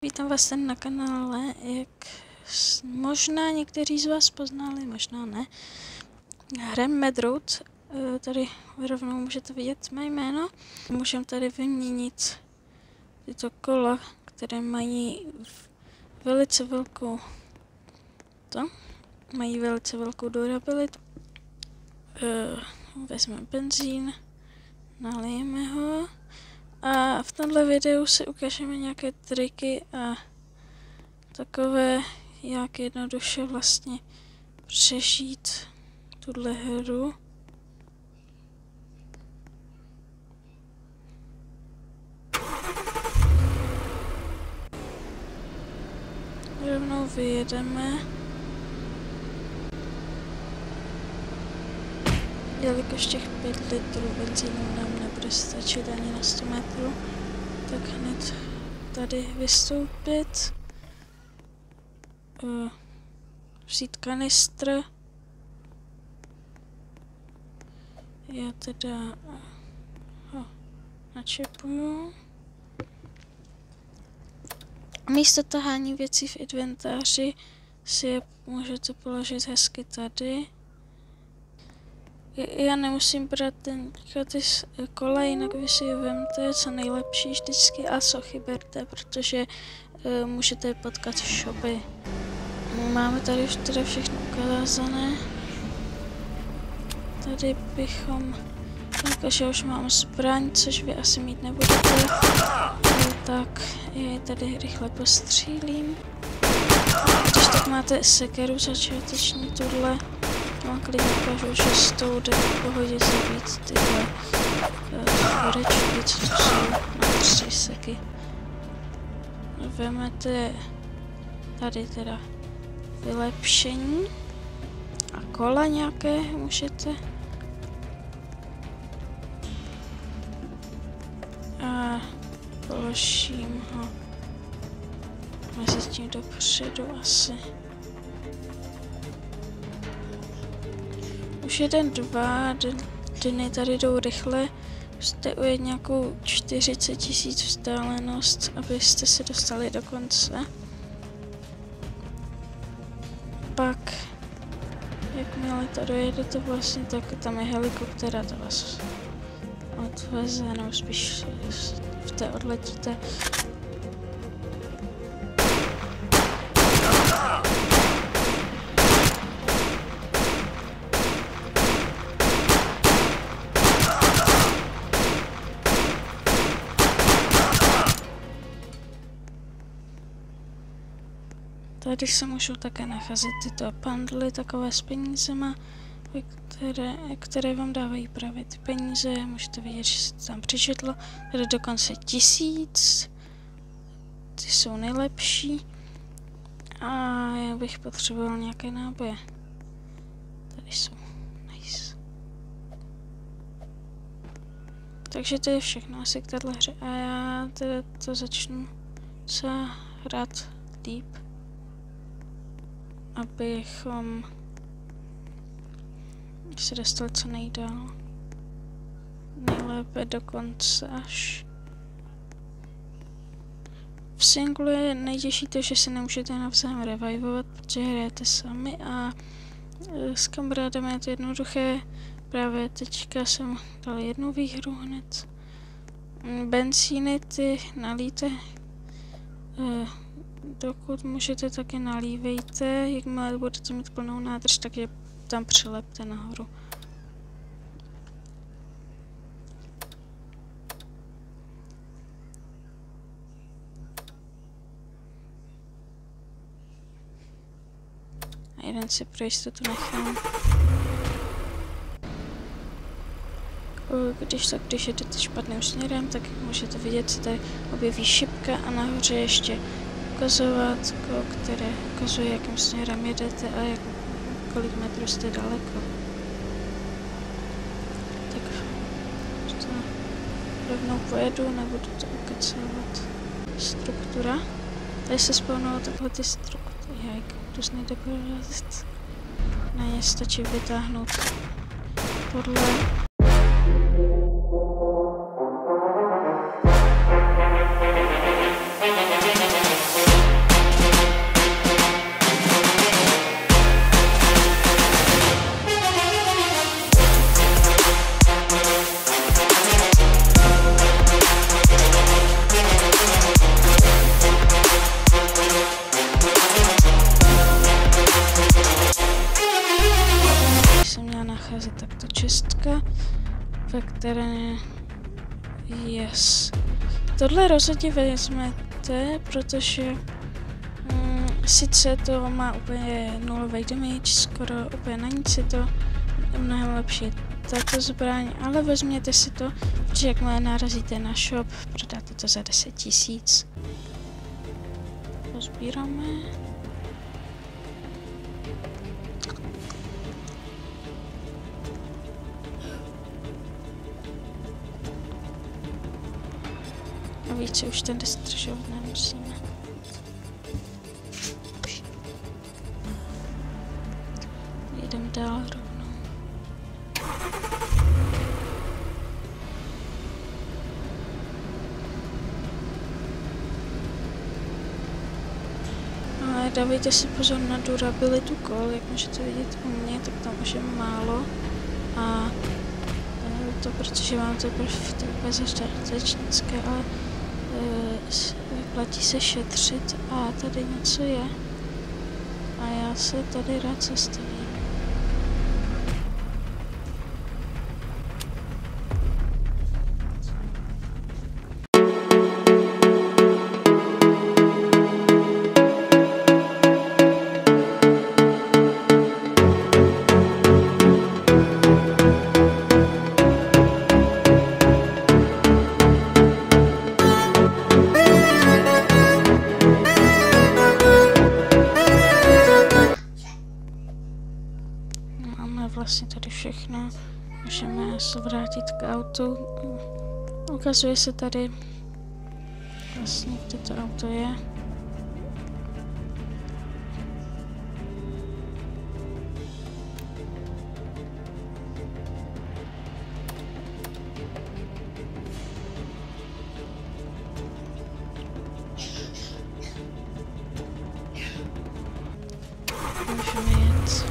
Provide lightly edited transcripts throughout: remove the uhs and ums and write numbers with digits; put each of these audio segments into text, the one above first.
Vítám vás tady na kanále, jak možná někteří z vás poznali, možná ne. Hrem Mad Road, tady rovnou můžete vidět mé jméno. Můžeme tady vyměnit tyto kola, které mají velice velkou durabilitu. Vezmeme benzín, nalijeme ho. A v tomhle videu si ukážeme nějaké triky a takové, jak jednoduše vlastně přežít tuhle hru. Rovnou vyjedeme, jelikož těch 5 litrů benzínu nám nebude stačit ani na 100 metrů, tak hned tady vystoupit, vzít kanistr. Já teda ho načepuju. Místo tahání věcí v inventáři si je můžete položit hezky tady. Já nemusím brát ty kola, jinak vy si je vemte co nejlepší vždycky a sochy berte, protože můžete je potkat v shopy. Máme tady už teda všechno ukázané. Tady bychom, jakože už mám zbraň, což vy asi mít nebudete, tak já tady rychle postřílím. Když tak máte sekeru začáteční tuhle, vám klidně ukážu, že s tou jde v pohodě zabít tyhle horečky, co tu jsou na 3 seky. Vemete tady teda vylepšení a kola nějaké můžete. A položím ho mezi tím dopředu asi. Už 1-2 dny tady jdou rychle, musíte ujet nějakou 40 000 vzdálenost, abyste se dostali do konce. Pak, jakmile to dojedete vlastně, tak tam je helikoptéra, ta vás odveze, nebo spíš v té odletíte. Tady se můžou také nacházet tyto bundly, takové s penízema, které vám dávají právě ty peníze. Můžete vidět, že se to tam přečetlo. Tady dokonce 1000. Ty jsou nejlepší. A já bych potřeboval nějaké náboje. Tady jsou. Nice. Takže to je všechno asi k této hře. A já teda to začnu hrát líp, abychom se dostali co nejdál. Nejlépe do konce až. V singlu je nejtěžší to, že se nemůžete navzájem revivovat, protože hrajete sami a s kamarádem je to jednoduché. Právě teďka jsem dal 1 výhru hned. Benzíny ty nalíte, dokud můžete, taky nalívejte. Jakmile budete mít plnou nádrž, tak je tam přilepte nahoru. A jeden si pro jistotu nechám. Když jdete špatným směrem, tak jak můžete vidět, se tady objeví šipka a nahoře ještě ukazovátko, které ukazuje, jakým směrem jedete a kolik metrů jste daleko. Tak to rovnou pojedu, nebudu to ukecovat. Struktura. Tady se spawnují takhle ty struktury. Když nejde porazit. Na ně stačí vytáhnout tohle. které... Yes. Tohle rozhodně vezmete, protože sice to má úplně nulový damage, skoro úplně na nic, je to mnohem lepší tato zbraň, ale vezměte si to, protože jakmile narazíte na shop, prodáte to za 10 000. Pozbíráme. A více už ten destržovat nemusíme. Jdem dál rovnou. Ale dávejte si pozor na durabilitu kol, jak můžete vidět u mě, tak tam už je málo. A to protože mám to v té začátečnické, ale vyplatí se šetřit a tady něco je. A já se tady rád zastavím. Vlastně tady všechno, můžeme se vrátit k autu. Ukazuje se tady vlastně, kde to auto je. Můžeme jet.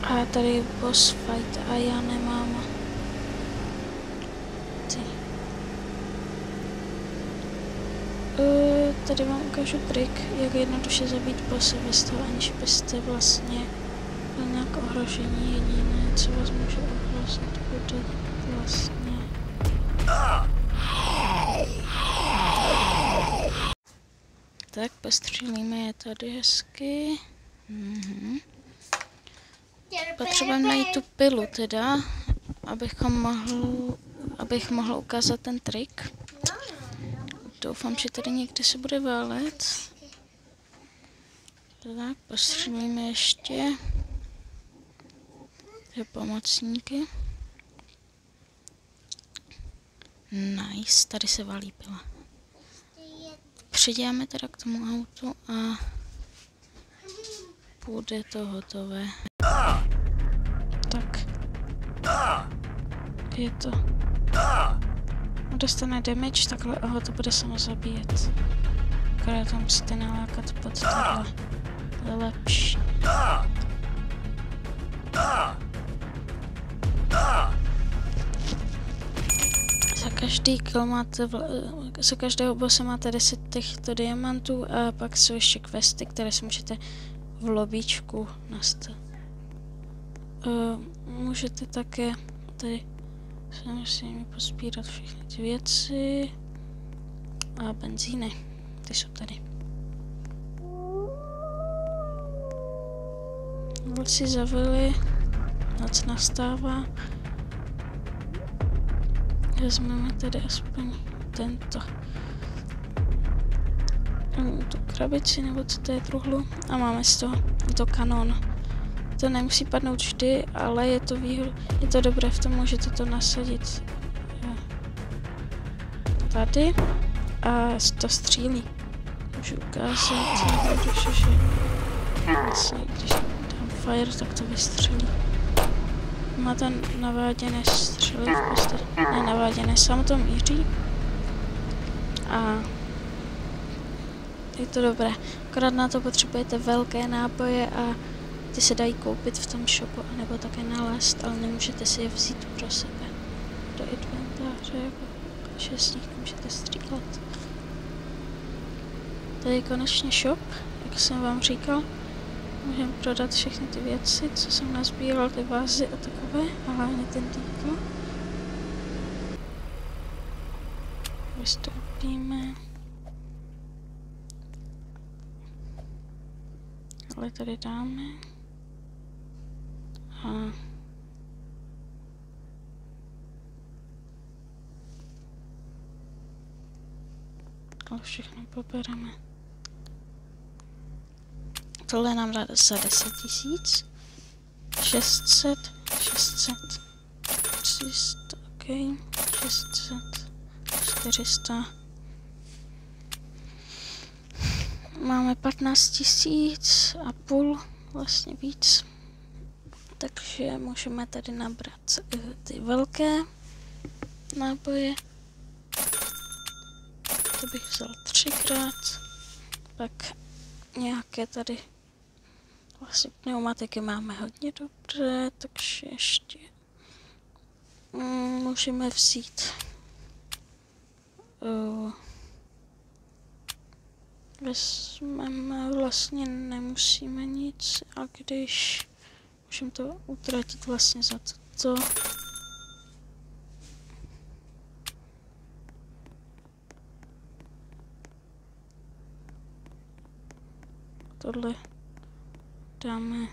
A tady je boss fight a já nemám ty. Tady vám ukážu trik, jak jednoduše zabít bosse bez toho, aniž byste vlastně byl nějak ohrožení. Jediné, co vás může ohrozit, bude vlastně... Tak, postřílíme je tady hezky. Potřebujeme najít tu pilu teda, abych mohl ukázat ten trik. Doufám, že tady někde se bude válet. Tak, postřelíme ještě ty pomocníky. Nice, tady se válí pila. Přijdeme teda k tomu autu a bude to hotové. Tak. Je to. Dostane damage, takhle ho to bude samo zabíjet. Akorát to musíte nalákat pod tohle. To je lepší. Za každého bossa máte 10 těchto diamantů a pak jsou ještě questy, které si můžete v lobíčku nastavit. Můžete také tady samozřejmě pozbírat všechny ty věci a benzíny, ty jsou tady. Vlci zavili, noc nastává. Vezmeme tedy aspoň tento. Tu krabici, nebo co to je, truhlu. A máme z toho to kanon. To nemusí padnout vždy, ale je to dobré v tom, můžete to nasadit tady a to střílí. Můžu ukázat, že vlastně, když dám fire, tak to vystřelí. Má ten naváděné střely v podstatě, ne naváděné, sám to míří. A je to dobré. Akorát na to potřebujete velké náboje a ty se dají koupit v tom shopu, anebo také nalézt, ale nemůžete si je vzít pro sebe do inventáře, že s nich můžete střílet. Tady je konečně shop, jak jsem vám říkal. Můžeme prodat všechny ty věci, co jsem nazbíral, ty vázy a takové, a hlavně ten dýkl. Vystoupíme. Ale tady dáme. A tohle všechno pobereme. Tohle nám dá za 10 000. 600, 300, ok, 600, 400. Máme 15 500, vlastně víc. Takže můžeme tady nabrat ty velké náboje. To bych vzal 3krát. Pak nějaké tady vlastně pneumatiky máme hodně dobré, takže ještě můžeme vzít vezmeme, vlastně nemusíme nic, a když můžeme to utratit vlastně za toto. Tohle dáme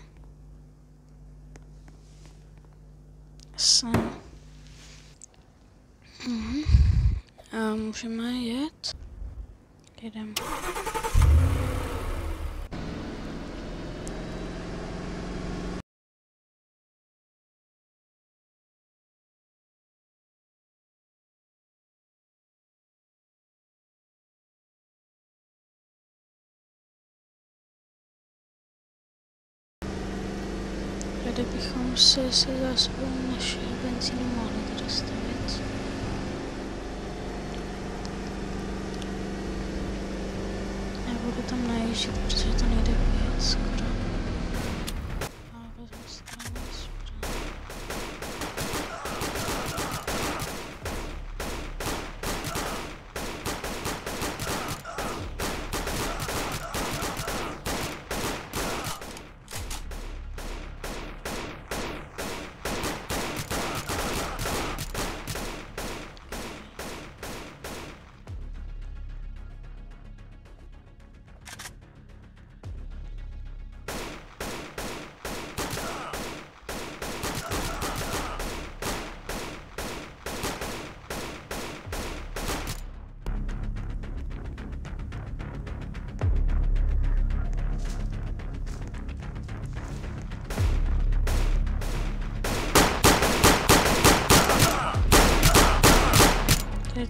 sem. A můžeme jet. Jedeme. Tady bychom se zásobou naše benzínu mohli dostavit. Nebudu tam najíždět, protože to nejde vyjet skoro. Ale vezmu si tam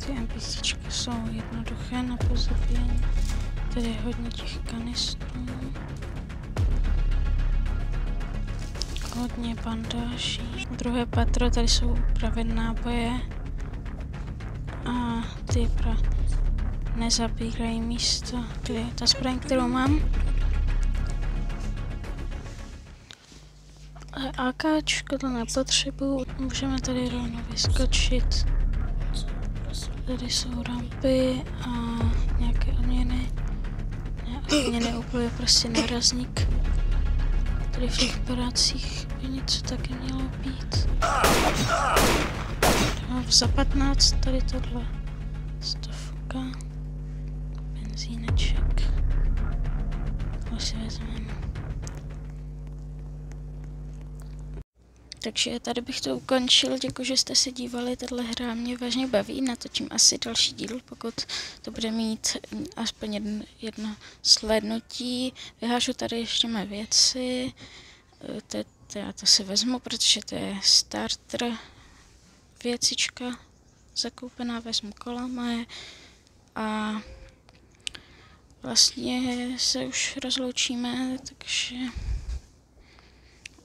ty NPCčky jsou jednoduché na pozabíjení. Tady je hodně těch kanistrů. Hodně bandáží. Druhé patro, tady jsou právě náboje. A ty nezabírají místo. To je ta zbraň, kterou mám. AKčko to nepotřebuju. Můžeme tady rovnou vyskočit. Tady jsou rampy a nějaké odměny. Odměny úplně prostě nárazník. Tady v těch pracích by něco taky mělo být. Za 15 tady tohle. 100. Benzíneček. To si vezmeme. Takže tady bych to ukončil, děkuji, že jste se dívali, tahle hra mě vážně baví, natočím asi další díl, pokud to bude mít aspoň jedno slednutí. Vyhážu tady ještě mé věci, já to si vezmu, protože to je starter věcička zakoupená, vezmu kola moje a vlastně se už rozloučíme, takže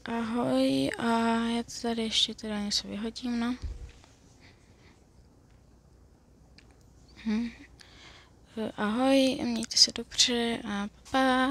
Ahoj, a já tady ještě teda něco vyhodím, no. Ahoj, mějte se dobře a pa.